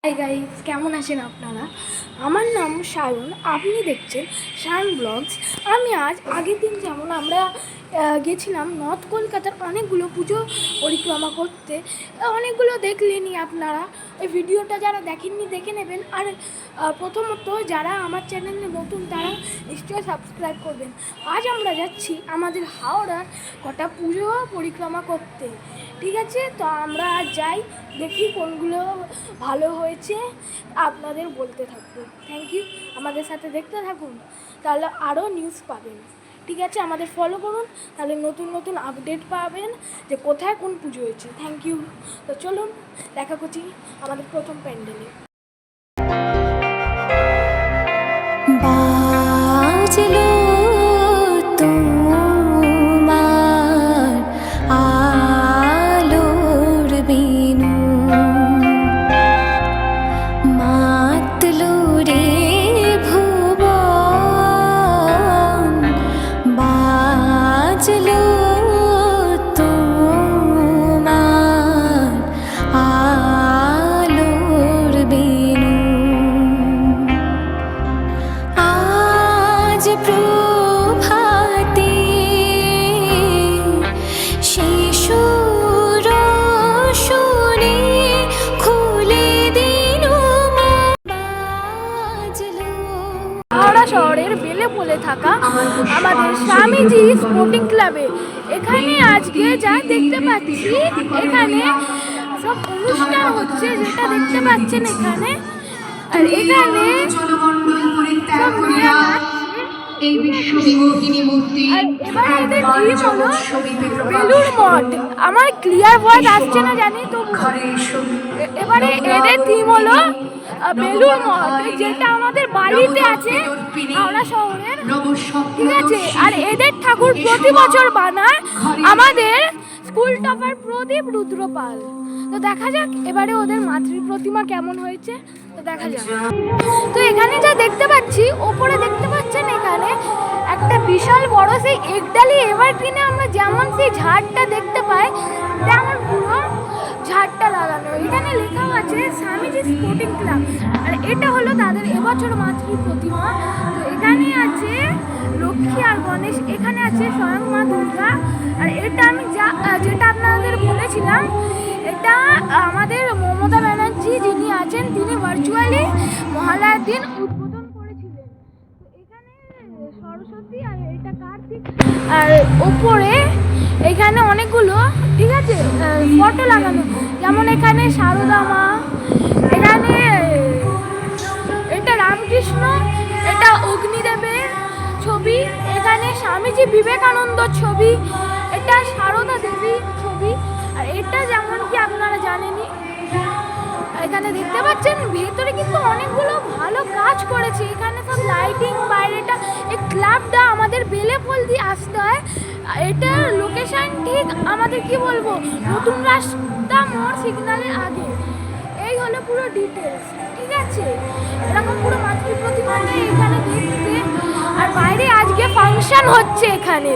Hi guys, কেমন আছেন আপনারা? আমার নাম সায়ন, আপনি দেখছেন সায়ন ব্লগস। আমি আগের দিন যেমন আমরা গেছিলাম নর্থ কলকাতার অনেকগুলো পুজো পরিক্রমা করতে, অনেকগুলো দেখলেনি আপনারা। ওই ভিডিওটা যারা দেখেননি দেখে নেবেন। আর প্রথমত যারা আমার চ্যানেলে নতুন তারা নিশ্চয়ই সাবস্ক্রাইব করবেন। আজ আমরা যাচ্ছি আমাদের হাওড়ার কটা পুজো পরিক্রমা করতে, ঠিক আছে? তো আমরা আজ যাই, দেখি কোনগুলো ভালো হয়েছে আপনাদের বলতে থাকবো। থ্যাংক ইউ, আমাদের সাথে দেখতে থাকুন, তাহলে আরও নিউজ পাবেন। ঠিক আছে, আমাদের ফলো করুন, তাহলে নতুন নতুন আপডেট পাবেন যে কোথায় কোন পুজো হয়েছে। Thank you. তো চলুন দেখা করছি আমাদের প্রথম প্যান্ডেলে। বাজলো তোমার আলোর বিনু, মাতলো রে ভুবন, বাজলো তোমার আলোর বিনু। আজ প্রভাতে শিশুর শুনে খুলে দিল বাজলো। হাওড়া শহরের বেলে বলে থাকা আমাদের স্বামীজি স্পোর্টিং ক্লাবে এখানে আজকে যা দেখতে পাচ্ছি, এখানে সব অনুষ্ঠান হচ্ছে, যেটা দেখতে পাচ্ছেন এখানে। আর এখানে সব মেয়েরা নাচছে। এই বিশ্ববিমোহিনী মূর্তি আর এবার এদের থিম হলো বেলুড় মঠ। আমার ক্লিয়ার ভয়েস আসছে না জানি, তো এবারে এদের থিম হলো বেলুড় মঠ, যেটা আমাদের বালিতে আছে হাওড়া শহরের, ঠিক আছে? আর এদের ঠাকুর প্রতি বছর বানায় আমাদের স্কুল টপার প্রদীপ রুদ্রপাল। তো দেখা যাক এবারে ওদের মাতৃ প্রতিমা কেমন হয়েছে, তো দেখা যাক। তো এখানে যা দেখতে পাচ্ছি, ওপরে দেখতে পাচ্ছেন এখানে একটা বিশাল বড় সেই একডালি এভারগ্রিনে আমরা যেমন সেই ঝাড়টা দেখতে পাই, তেমন পুরো ঝাড়টা লাগানো। এখানে লেখাও আছে স্বামীজি স্পোর্টিং ক্লাব, আর এটা হলো তাদের এবছর মাতৃ প্রতিমা। তো এখানে আছে লক্ষ্মী আর গণেশ, এখানে আছে স্বয়ং মা দুর্গা। আর এটা আমি যেটা আপনাদের বলেছিলাম, এটা আমাদের মমতা ব্যানার্জি যিনি আছেন, তিনি ভার্চুয়ালি মহালয়ার দিন উদ্বোধন করেছিলেন। তো এখানে সরস্বতী আর এটা কার্তিক, আর ওপরে এখানে অনেকগুলো, ঠিক আছে, ফটো লাগানো, যেমন এখানে সারদা মা, এখানে এটা রামকৃষ্ণ, এটা অগ্নিদেবের ছবি, এখানে স্বামীজি বিবেকানন্দর ছবি, এটা সারদা দেবীর ছবি। আর এটা যেমন কি আপনারা জানেনই, এখানে দেখতে পাচ্ছেন ভেতরে কিন্তু অনেকগুলো ভালো কাজ করেছে। এখানে সব লাইটিং, বাইরেটা এই ক্লাবটা আমাদের বেলেফল দিয়ে আসতে হয়। এটার লোকেশন ঠিক আমাদের কি বলবো, নতুন রাস্তা মোড় সিগন্যালের আগে। এই হলো পুরো ডিটেলস, ঠিক আছে? এরকম পুরো মাতৃ প্রতিমাটা এখানে দেখতে। আর বাইরে আজকে ফাংশন হচ্ছে এখানে,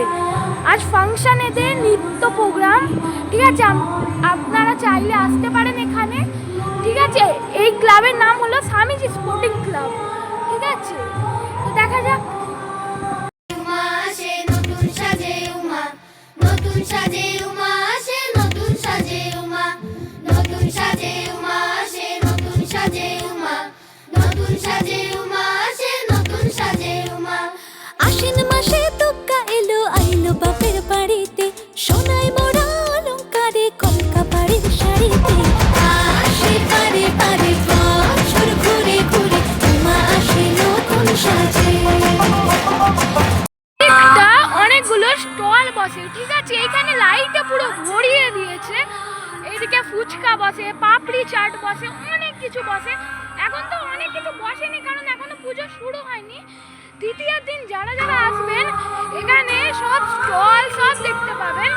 আজ ফাংশন, এদের নৃত্য প্রোগ্রাম, ঠিক আছে? আপনারা চাইলে আসতে পারেন এখানে, ঠিক আছে? এই ক্লাবের নাম হলো স্বামীজি স্পোর্টিং ক্লাব, ঠিক আছে? তো দেখা যাক। উমা আসে নতুন সাজে, উমা নতুন সাজে, উমা আসে নতুন সাজে, উমা নতুন সাজে, উমা আসে নতুন সাজে, উমা নতুন সাজে, উমা আসে নতুন সাজে, উমা। আশ্বিন মাসে দুর্গা এলো, আইলো বাপের বাড়িতে, সোনায় মোড়া অলংকারে কলকা বাড়ির শাড়িতে। আসে পারে পারে বছর ঘুরে ঘুরে, উমা আসে নতুন সাজে। একটা অনেকগুলো স্টল বসে, ঠিক আছে? এখানে লাইটে পুরো ভরিয়ে দিয়েছে। এইদিকে ফুচকা বসে, পাপড়ি চাট বসে, অনেক কিছু বসে। এখন তো অনেক কিছু বসেনি, কারণ এখনো পুজো শুরু হয়নি। তৃতীয় দিন যারা যারা আসবেন এখানে সব স্টল সব দেখতে পাবেন।